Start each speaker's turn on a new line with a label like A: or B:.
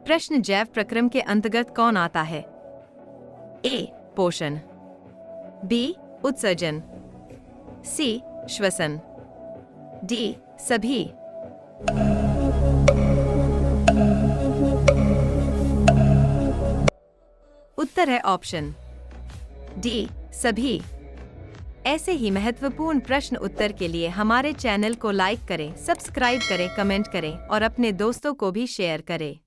A: प्रश्न जैव प्रक्रम के अंतर्गत कौन आता है? ए. पोषण, बी. उत्सर्जन, सी. श्वसन, डी. सभी। उत्तर है ऑप्शन डी, सभी। ऐसे ही महत्वपूर्ण प्रश्न उत्तर के लिए हमारे चैनल को लाइक करें, सब्सक्राइब करें, कमेंट करें और अपने दोस्तों को भी शेयर करें।